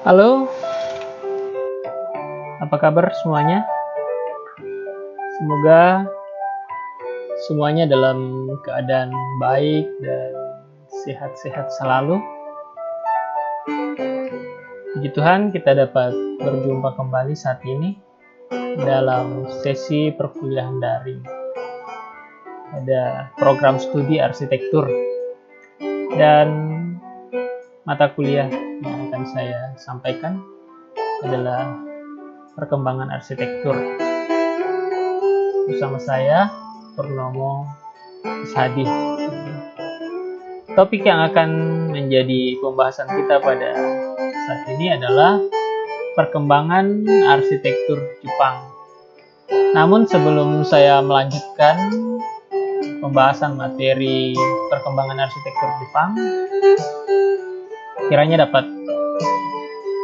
Halo, apa kabar semuanya? Semoga semuanya dalam keadaan baik dan sehat-sehat selalu. Puji Tuhan, kita dapat berjumpa kembali saat ini dalam sesi perkuliahan daring. Ada program studi arsitektur dan mata kuliah yang akan saya sampaikan adalah perkembangan arsitektur. Bersama saya, Purnomo Ishadi. Topik yang akan menjadi pembahasan kita pada saat ini adalah perkembangan arsitektur Jepang. Namun sebelum saya melanjutkan pembahasan materi perkembangan arsitektur Jepang, kiranya dapat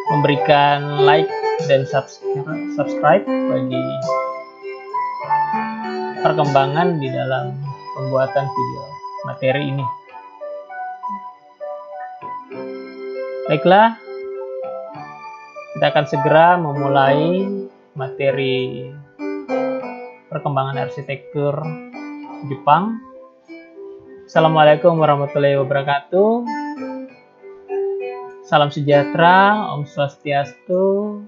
memberikan like dan subscribe bagi perkembangan di dalam pembuatan video materi ini. Baiklah, kita akan segera memulai materi perkembangan arsitektur Jepang. Assalamualaikum warahmatullahi wabarakatuh. Salam sejahtera, Om Swastiastu,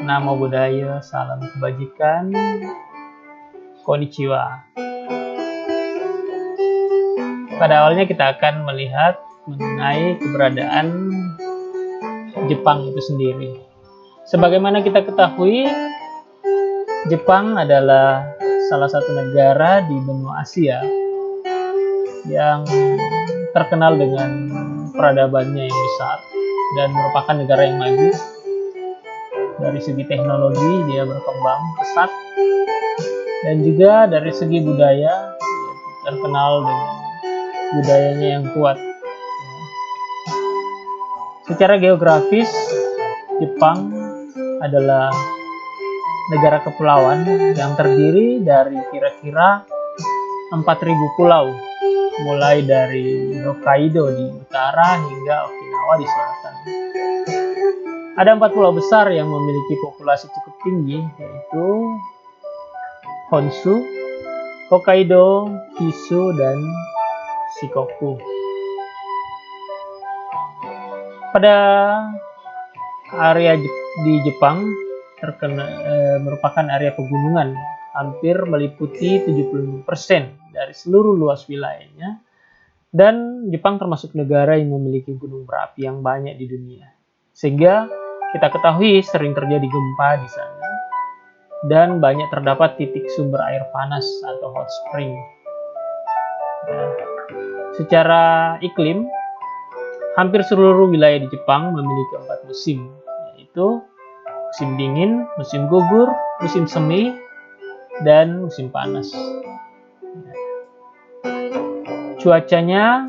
Namo Buddhaya, salam kebajikan, Konnichiwa. Pada awalnya kita akan melihat mengenai keberadaan Jepang itu sendiri. Sebagaimana kita ketahui, Jepang adalah salah satu negara di benua Asia yang terkenal dengan peradabannya yang besar dan merupakan negara yang maju. Dari segi teknologi dia berkembang pesat, dan juga dari segi budaya terkenal dengan budayanya yang kuat. Secara geografis, Jepang adalah negara kepulauan yang terdiri dari kira-kira 4.000 pulau, mulai dari Hokkaido di utara hingga Okinawa di selatan. Ada 4 pulau besar yang memiliki populasi cukup tinggi, yaitu Honshu, Hokkaido, Kyushu, dan Shikoku. Pada area di Jepang merupakan area pegunungan, hampir meliputi 75% dari seluruh luas wilayahnya, dan Jepang termasuk negara yang memiliki gunung berapi yang banyak di dunia, sehingga kita ketahui sering terjadi gempa di sana dan banyak terdapat titik sumber air panas atau hot spring. Secara iklim, hampir seluruh wilayah di Jepang memiliki 4 musim, yaitu musim dingin, musim gugur, musim semi, dan musim panas. Cuacanya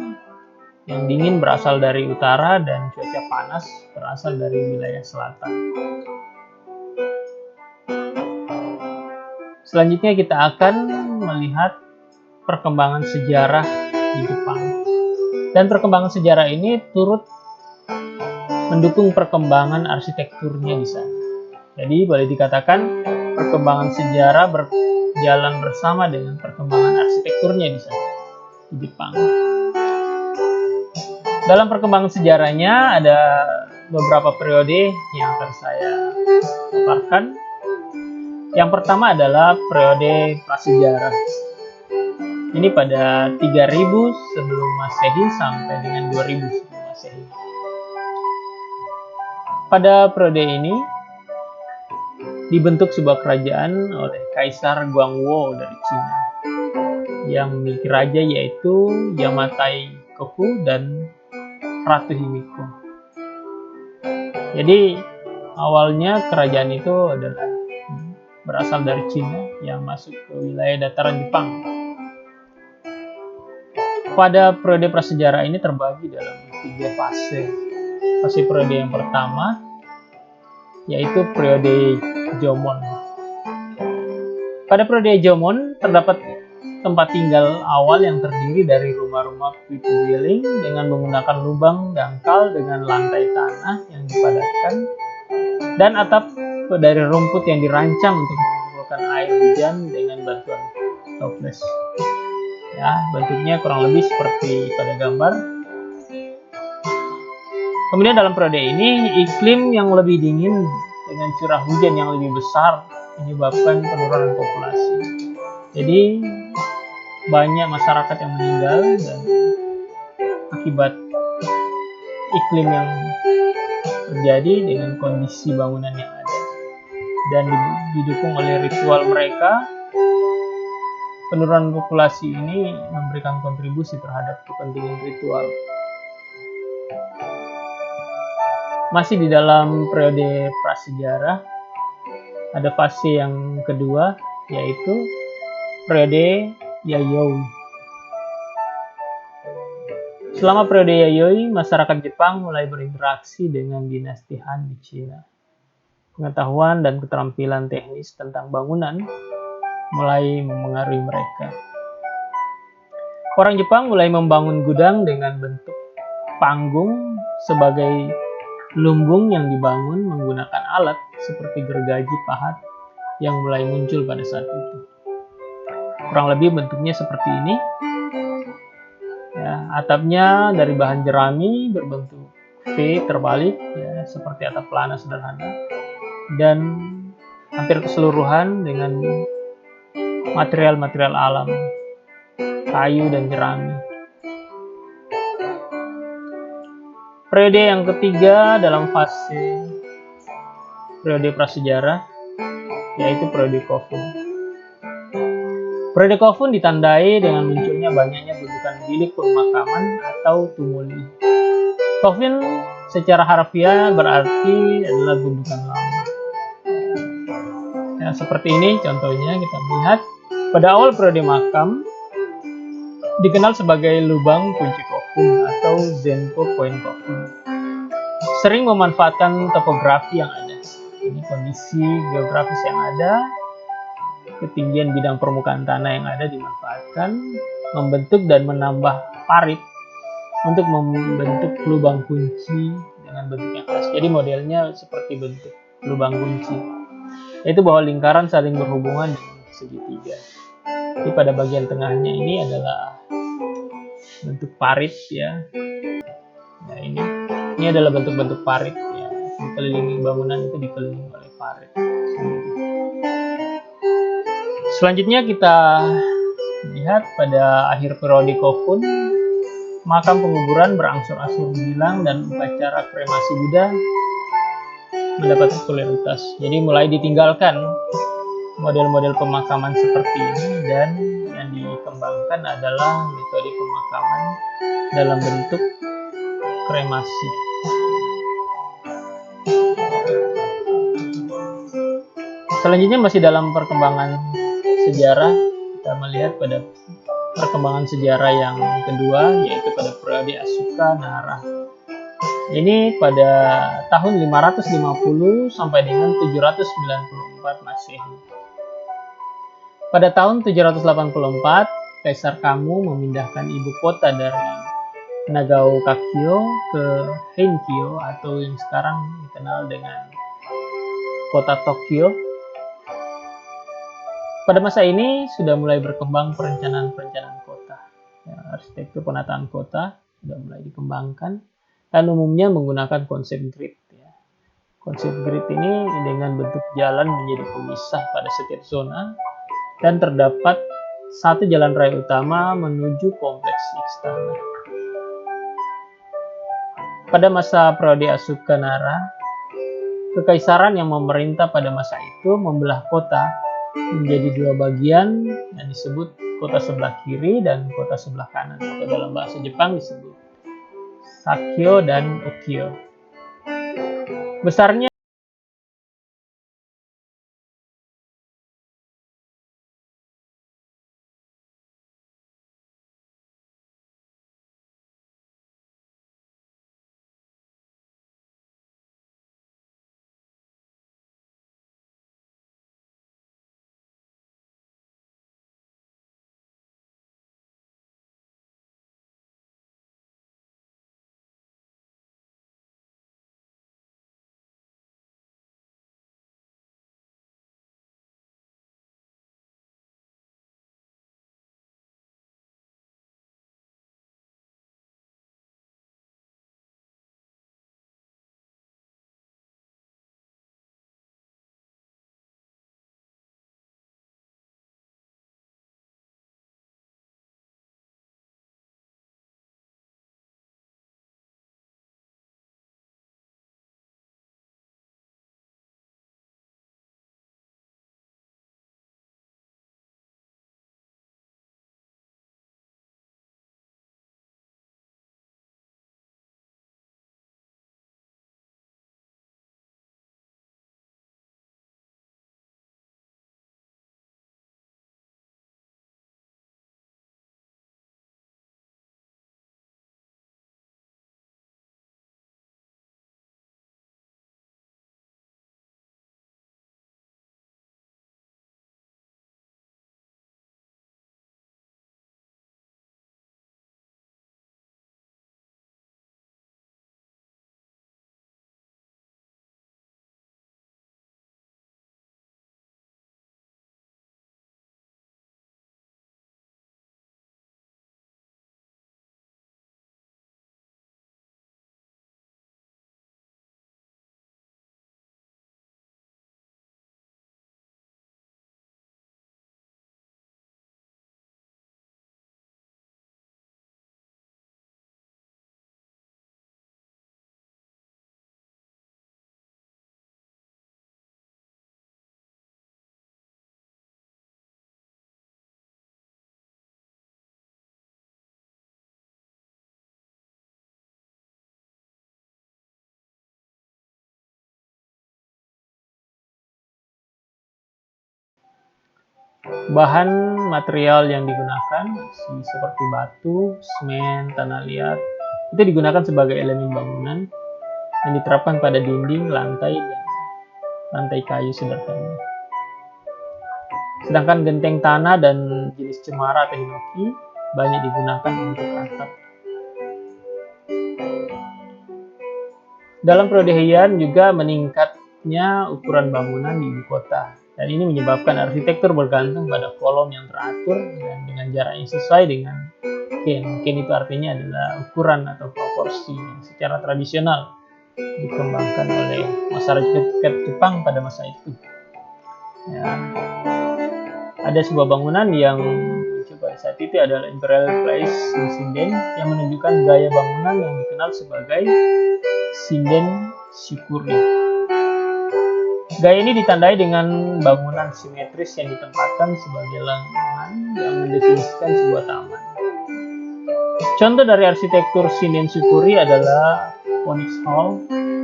yang dingin berasal dari utara dan cuaca panas berasal dari wilayah selatan. Selanjutnya kita akan melihat perkembangan sejarah di Jepang. Dan perkembangan sejarah ini turut mendukung perkembangan arsitekturnya di sana. Jadi boleh dikatakan perkembangan sejarah berjalan bersama dengan perkembangan arsitekturnya di sana, di Jepang. Dalam perkembangan sejarahnya ada beberapa periode yang akan saya paparkan. Yang pertama adalah periode prasejarah. Ini pada 3000 sebelum Masehi sampai dengan 2000 sebelum Masehi. Pada periode ini dibentuk sebuah kerajaan oleh Kaisar Guangwu dari Cina yang memiliki raja yaitu Yamatai Koku dan Ratu Himiko. Jadi awalnya kerajaan itu adalah berasal dari Cina yang masuk ke wilayah dataran Jepang. Pada periode prasejarah ini terbagi dalam 3 fase. Fase periode yang pertama yaitu periode Jomon. Pada periode Jomon terdapat tempat tinggal awal yang terdiri dari rumah-rumah pipi dwelling dengan menggunakan lubang dangkal dengan lantai tanah yang dipadatkan dan atap dari rumput yang dirancang untuk mengumpulkan air hujan dengan bantuan toples. Ya, bentuknya kurang lebih seperti pada gambar. Kemudian dalam periode ini, iklim yang lebih dingin dengan curah hujan yang lebih besar menyebabkan penurunan populasi. Jadi banyak masyarakat yang meninggal dan akibat iklim yang terjadi dengan kondisi bangunan yang ada, dan didukung oleh ritual mereka. Penurunan populasi ini memberikan kontribusi terhadap kepentingan ritual. Masih di dalam periode prasejarah, ada fase yang kedua, yaitu periode Yayoi. Selama periode Yayoi, masyarakat Jepang mulai berinteraksi dengan dinasti Han di Cina. Pengetahuan dan keterampilan teknis tentang bangunan mulai memengaruhi mereka. Orang Jepang mulai membangun gudang dengan bentuk panggung sebagai lumbung yang dibangun menggunakan alat seperti gergaji pahat yang mulai muncul pada saat itu. Kurang lebih bentuknya seperti ini. Ya, atapnya dari bahan jerami berbentuk V terbalik, ya, seperti atap pelana sederhana, dan hampir keseluruhan dengan material-material alam, kayu dan jerami. Periode yang ketiga dalam fase periode prasejarah, yaitu periode Kofun. Periode Kofun ditandai dengan munculnya banyaknya gundukan bilik pemakaman atau tumuli. Kofun secara harfiah berarti adalah gundukan lama. Ya, seperti ini contohnya kita melihat pada awal periode makam dikenal sebagai lubang kunci Kofun atau Zenko Point Kofun. Sering memanfaatkan topografi yang ada. Ini kondisi geografis yang ada, ketinggian bidang permukaan tanah yang ada dimanfaatkan, membentuk dan menambah parit untuk membentuk lubang kunci dengan bentuk yang khas. Jadi modelnya seperti bentuk lubang kunci, yaitu bahwa lingkaran saling berhubungan dengan segitiga. Jadi pada bagian tengahnya ini adalah bentuk parit, ya. Nah, ini adalah bentuk-bentuk parit, ya. Dikelilingi bangunan itu dikelilingi oleh parit. Selanjutnya kita lihat pada akhir periode Kofun, makam penguburan berangsur-angsur hilang dan upacara kremasi Buddha mendapat popularitas. Jadi mulai ditinggalkan model-model pemakaman seperti ini, dan yang dikembangkan adalah metode pemakaman dalam bentuk kremasi. Selanjutnya masih dalam perkembangan sejarah, kita melihat pada perkembangan sejarah yang kedua, yaitu pada periode Asuka Nara. Ini pada tahun 550 sampai dengan 794 Masehi. Pada tahun 784, Kaisar Kamu memindahkan ibu kota dari Nagao Kakyo ke Henkyo atau yang sekarang dikenal dengan kota Tokyo. Pada masa ini sudah mulai berkembang perencanaan kota. Ya, arsitektur penataan kota sudah mulai dikembangkan dan umumnya menggunakan konsep grid. Ya. Konsep grid ini dengan bentuk jalan menjadi pemisah pada setiap zona, dan terdapat satu jalan raya utama menuju kompleks istana. Pada masa periode Asuka Nara, kekaisaran yang memerintah pada masa itu membelah kota menjadi dua bagian yang disebut kota sebelah kiri dan kota sebelah kanan, atau dalam bahasa Jepang disebut Sakyo dan Okyo. Besarnya Bahan material yang digunakan seperti batu, semen, tanah liat itu digunakan sebagai elemen bangunan yang diterapkan pada dinding, lantai, dan lantai kayu sederhana. Sedangkan genteng tanah dan jenis cemara atau hinoki banyak digunakan untuk atap. Dalam periode Heian juga meningkatnya ukuran bangunan di ibu kota, dan ini menyebabkan arsitektur bergantung pada kolom yang teratur dan dengan jarak yang sesuai dengan ken. Ken itu artinya adalah ukuran atau proporsi yang secara tradisional dikembangkan oleh masyarakat Jepang pada masa itu. Ya. Ada sebuah bangunan yang muncul pada saat itu adalah Imperial Place di Shinden yang menunjukkan gaya bangunan yang dikenal sebagai Shinden Shikuri. Gaya ini ditandai dengan bangunan simetris yang ditempatkan sebagai lengkungan yang mendefinisikan sebuah taman. Contoh dari arsitektur Shinden Shikuri adalah Phoenix Hall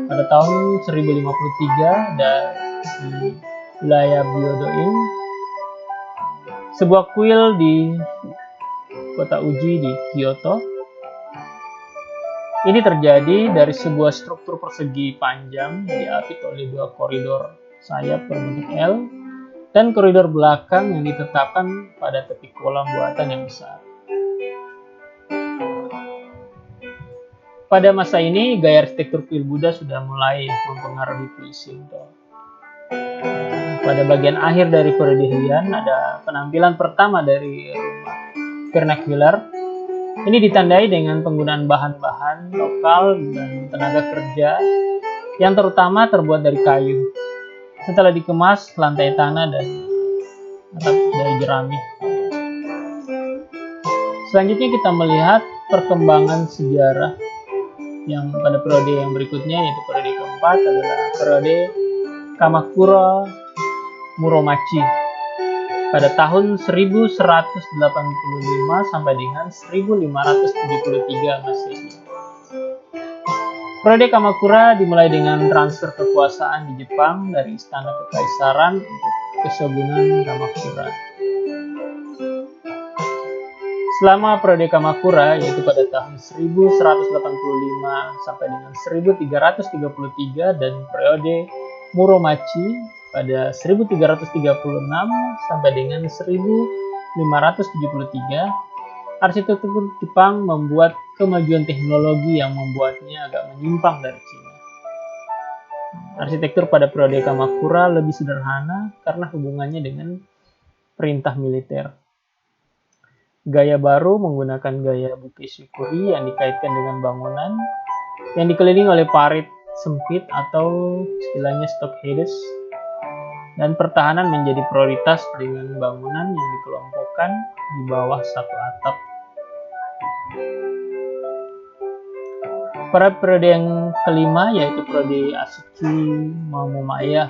pada tahun 1053 dari wilayah Byodo-in, sebuah kuil di kota Uji di Kyoto. Ini terjadi dari sebuah struktur persegi panjang diapit oleh dua koridor sayap berbentuk L dan koridor belakang yang ditetapkan pada tepi kolam buatan yang besar. Pada masa ini, gaya arsitektur kuil Buddha sudah mulai mempengaruhi kuil Shinto. Pada bagian akhir dari periode Heian ada penampilan pertama dari rumah vernacular. Ini ditandai dengan penggunaan bahan-bahan lokal dan tenaga kerja yang terutama terbuat dari kayu. Setelah dikemas, lantai tanah dan atap dari jerami. Selanjutnya kita melihat perkembangan sejarah yang pada periode yang berikutnya, yaitu periode keempat adalah periode Kamakura Muromachi pada tahun 1185 sampai dengan 1573 Masehi. Periode Kamakura dimulai dengan transfer kekuasaan di Jepang dari istana kekaisaran untuk Keshogunan Kamakura. Selama periode Kamakura, yaitu pada tahun 1185 sampai dengan 1333, dan periode Muromachi pada 1336 sampai dengan 1573, arsitektur Jepang membuat kemajuan teknologi yang membuatnya agak menyimpang dari Cina. Arsitektur pada periode Kamakura lebih sederhana karena hubungannya dengan perintah militer. Gaya baru menggunakan gaya Buke Shikuri yang dikaitkan dengan bangunan yang dikelilingi oleh parit sempit atau istilahnya stockades, dan pertahanan menjadi prioritas dengan bangunan yang dikelompokkan di bawah satu atap. Pada periode yang kelima, yaitu periode Asuchi Momomaya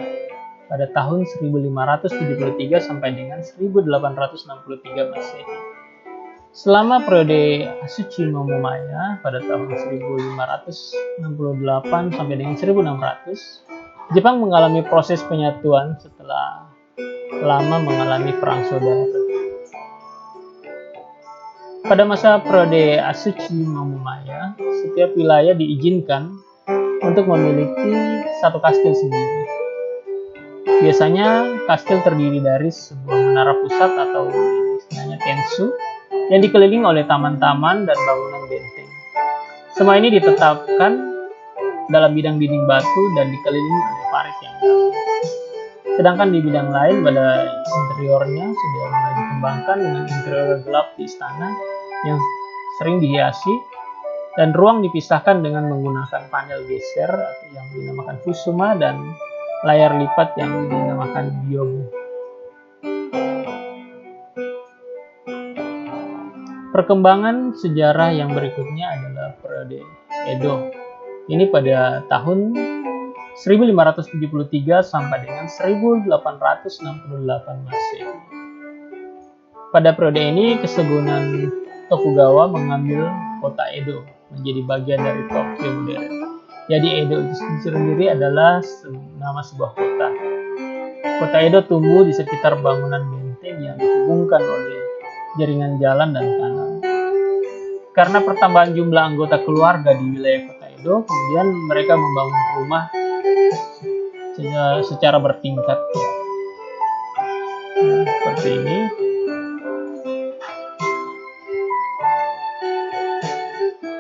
pada tahun 1573 sampai dengan 1863 Masehi. Selama periode Asuchi Momomaya pada tahun 1568 sampai dengan 1600, Jepang mengalami proses penyatuan setelah lama mengalami perang saudara. Pada masa periode Asuchi Momomaya, setiap wilayah diizinkan untuk memiliki satu kastil sendiri. Biasanya kastil terdiri dari sebuah menara pusat atau istilahnya tensu yang dikelilingi oleh taman-taman dan bangunan benteng. Semua ini ditetapkan dalam bidang dinding batu dan dikelilingi oleh parit yang dalam. Sedangkan di bidang lain, pada interiornya sudah mulai dikembangkan dengan interior gelap di istana yang sering dihiasi, dan ruang dipisahkan dengan menggunakan panel geser atau yang dinamakan fusuma dan layar lipat yang dinamakan byobu. Perkembangan sejarah yang berikutnya adalah periode Edo. Ini pada tahun 1573 sampai dengan 1868 Masehi. Pada periode ini, Keshogunan Tokugawa mengambil kota Edo menjadi bagian dari Tokyo modern. Jadi Edo itu sendiri adalah nama sebuah kota. Kota Edo tumbuh di sekitar bangunan benteng yang dihubungkan oleh jaringan jalan dan kanal. Karena pertambahan jumlah anggota keluarga di wilayah kota Edo, kemudian mereka membangun rumah secara bertingkat. Nah, seperti ini.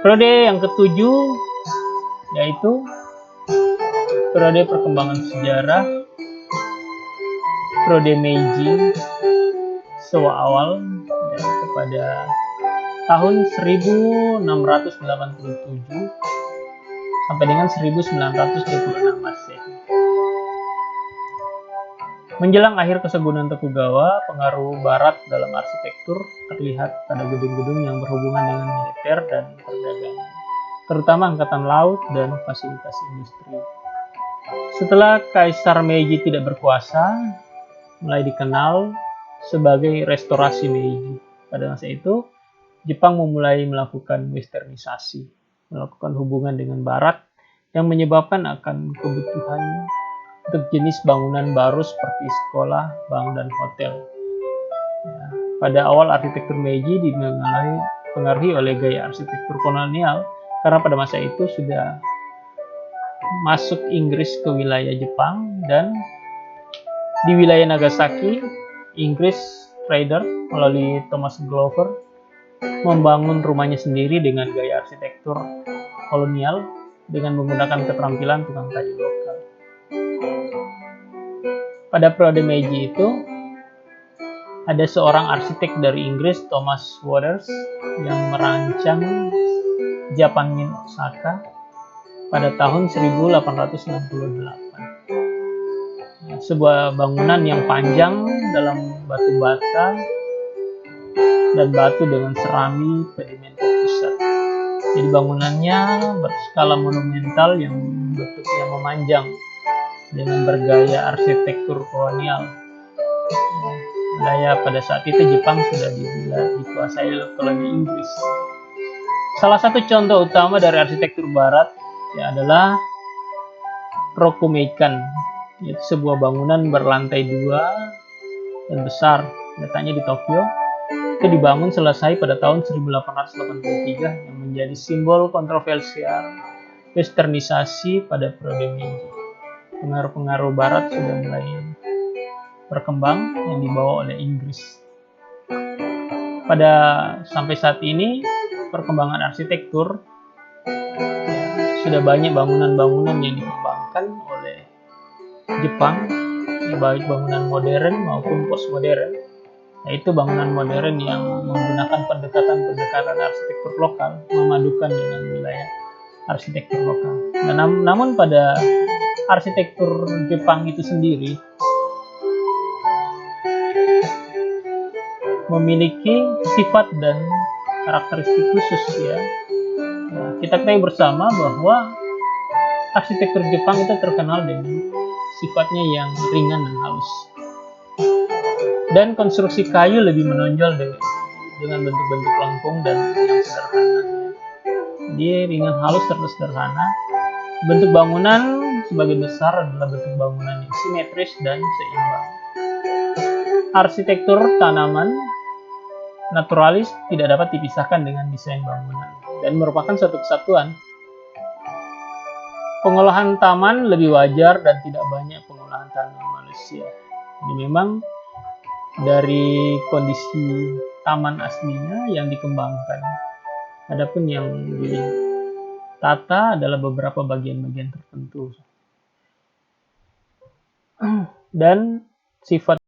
Periode yang ketujuh yaitu periode perkembangan sejarah, periode Meiji Showa awal ya, kepada tahun 1687 sampai dengan 1926 Masehi. Menjelang akhir kesuburan Tokugawa, pengaruh Barat dalam arsitektur terlihat pada gedung-gedung yang berhubungan dengan militer dan perdagangan, terutama angkatan laut dan fasilitas industri. Setelah Kaisar Meiji tidak berkuasa, mulai dikenal sebagai Restorasi Meiji. Pada masa itu, Jepang memulai melakukan westernisasi, melakukan hubungan dengan Barat yang menyebabkan akan kebutuhan untuk jenis bangunan baru seperti sekolah, bank, dan hotel. Ya, pada awal arsitektur Meiji dipengaruhi oleh gaya arsitektur kolonial karena pada masa itu sudah masuk Inggris ke wilayah Jepang, dan di wilayah Nagasaki, Inggris trader melalui Thomas Glover membangun rumahnya sendiri dengan gaya arsitektur kolonial dengan menggunakan keterampilan tukang kayu lokal. Pada periode Meiji itu, ada seorang arsitek dari Inggris, Thomas Waters, yang merancang Japanmin Osaka pada tahun 1868. Sebuah bangunan yang panjang dalam batu bata dan batu dengan serami pedimento pusat. Jadi bangunannya berskala monumental yang bentuknya memanjang dengan bergaya arsitektur kolonial. Daya pada saat itu Jepang sudah dikuasai oleh koloni Inggris. Salah satu contoh utama dari arsitektur Barat ya adalah Rokumeikan, yaitu sebuah bangunan berlantai 2 dan besar, letaknya di Tokyo. Itu dibangun selesai pada tahun 1883 yang menjadi simbol kontroversial westernisasi pada periode Meiji. Pengaruh-pengaruh Barat sudah mulai berkembang yang dibawa oleh Inggris. Sampai saat ini perkembangan arsitektur ya, sudah banyak bangunan-bangunan yang dikembangkan oleh Jepang, baik bangunan modern maupun postmodern, yaitu bangunan modern yang menggunakan pendekatan-pendekatan arsitektur lokal memadukan dengan wilayah arsitektur lokal. Namun pada arsitektur Jepang itu sendiri memiliki sifat dan karakteristik khusus ya. Kita ketahui bersama bahwa arsitektur Jepang itu terkenal dengan sifatnya yang ringan dan halus. Dan konstruksi kayu lebih menonjol dengan bentuk-bentuk lengkung dan yang sederhana. Dia ringan, halus, serta sederhana. Bentuk bangunan sebagian besar adalah bentuk bangunan yang simetris dan seimbang. Arsitektur tanaman naturalis tidak dapat dipisahkan dengan desain bangunan dan merupakan suatu kesatuan. Pengolahan taman lebih wajar dan tidak banyak pengolahan tanah manusia. Jadi memang dari kondisi taman aslinya yang dikembangkan. Adapun yang ditata adalah beberapa bagian-bagian tertentu. Dan sifat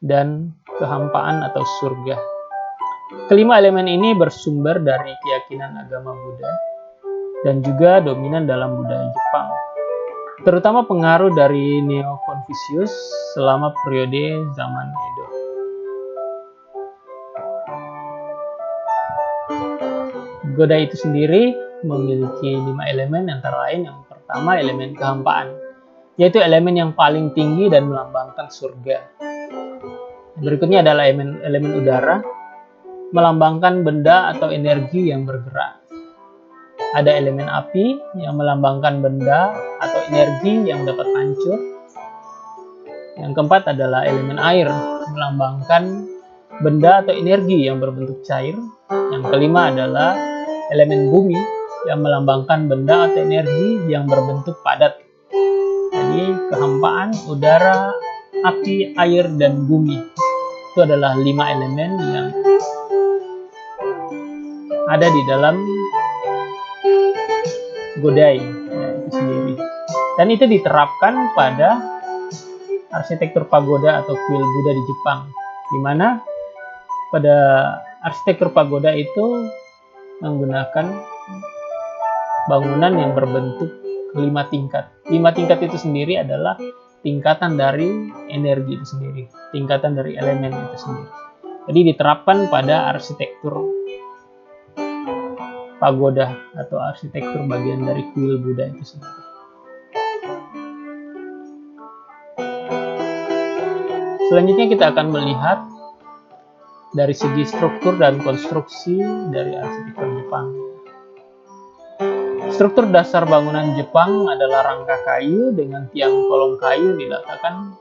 dan kehampaan atau surga. Kelima elemen ini bersumber dari keyakinan agama Buddha dan juga dominan dalam budaya Jepang, terutama pengaruh dari Neo-Confucius selama periode zaman Edo. Goda itu sendiri memiliki 5 elemen, antara lain yang pertama elemen kehampaan, yaitu elemen yang paling tinggi dan melambangkan surga. Berikutnya adalah elemen udara, melambangkan benda atau energi yang bergerak. Ada elemen api yang melambangkan benda atau energi yang dapat hancur. Yang keempat adalah elemen air, melambangkan benda atau energi yang berbentuk cair. Yang kelima adalah elemen bumi yang melambangkan benda atau energi yang berbentuk padat. Jadi kehampaan, udara, api, air, dan bumi itu adalah 5 elemen yang ada di dalam Godai itu sendiri. Dan itu diterapkan pada arsitektur pagoda atau kuil Buddha di Jepang, di mana pada arsitektur pagoda itu menggunakan bangunan yang berbentuk 5 tingkat. 5 tingkat itu sendiri adalah tingkatan dari energi itu sendiri, tingkatan dari elemen itu sendiri. Jadi diterapkan pada arsitektur pagoda atau arsitektur bagian dari kuil Buddha itu sendiri. Selanjutnya kita akan melihat dari segi struktur dan konstruksi dari arsitektur Jepang. Struktur dasar bangunan Jepang adalah rangka kayu dengan tiang kolong kayu diletakkan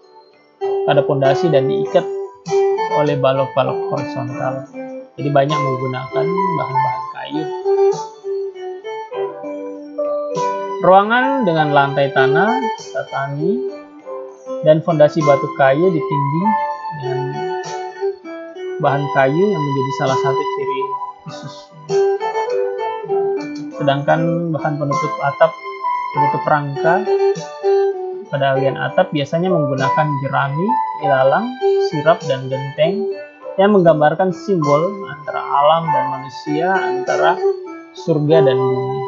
pada pondasi dan diikat oleh balok-balok horizontal. Jadi banyak menggunakan bahan-bahan kayu. Ruangan dengan lantai tanah, tatami, dan fondasi batu kayu ditindih dengan bahan kayu yang menjadi salah satu ciri khusus. Sedangkan bahan penutup atap, penutup rangka pada bagian atap biasanya menggunakan jerami, ilalang, sirap, dan genteng yang menggambarkan simbol antara alam dan manusia, antara surga dan bumi.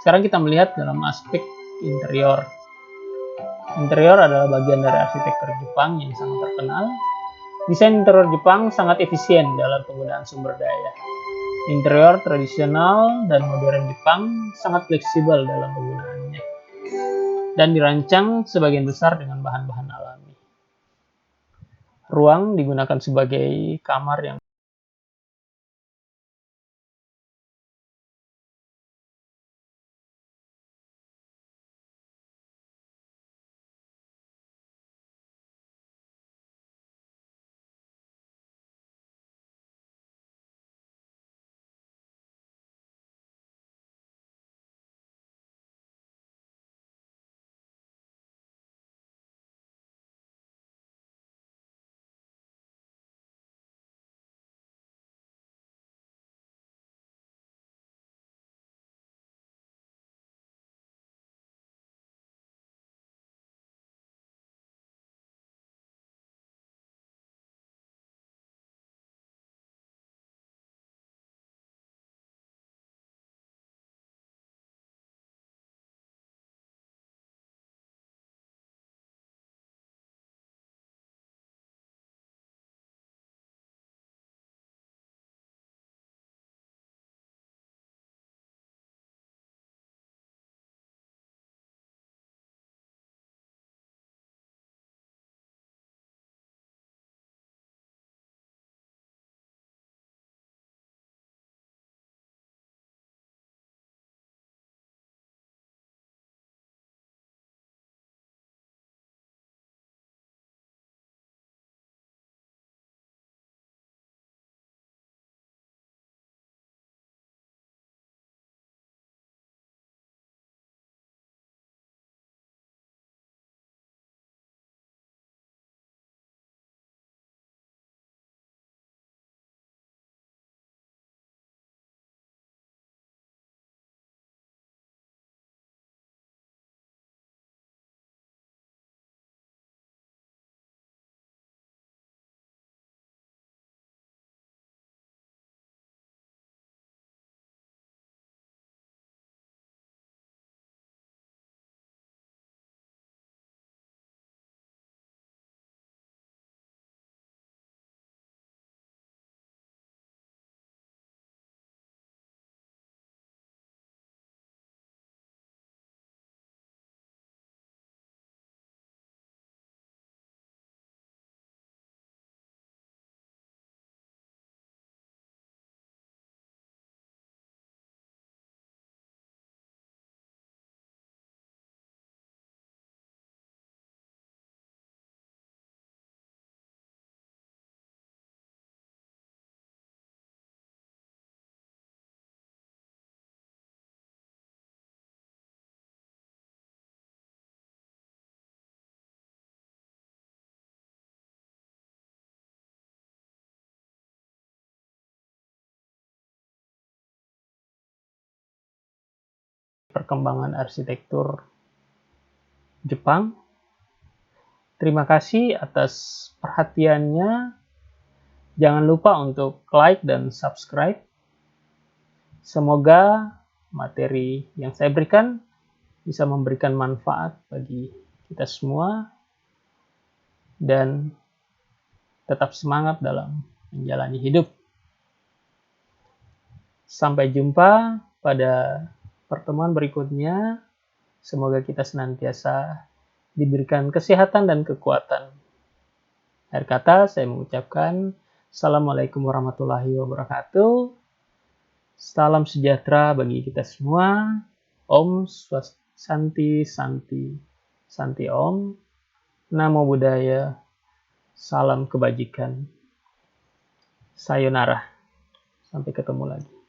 Sekarang kita melihat dalam aspek interior. Interior adalah bagian dari arsitektur Jepang yang sangat terkenal. Desain interior Jepang sangat efisien dalam penggunaan sumber daya. Interior tradisional dan modern Jepang sangat fleksibel dalam penggunaannya dan dirancang sebagian besar dengan bahan-bahan alami. Ruang digunakan sebagai kamar yang perkembangan arsitektur Jepang. Terima kasih atas perhatiannya. Jangan lupa untuk like dan subscribe. Semoga materi yang saya berikan bisa memberikan manfaat bagi kita semua dan tetap semangat dalam menjalani hidup. Sampai jumpa pada pertemuan berikutnya. Semoga kita senantiasa diberikan kesehatan dan kekuatan. Akhir kata, saya mengucapkan Assalamualaikum warahmatullahi wabarakatuh. Salam sejahtera bagi kita semua. Om Swastiastu, Santi Om. Namo Buddhaya. Salam kebajikan. Sayonara. Sampai ketemu lagi.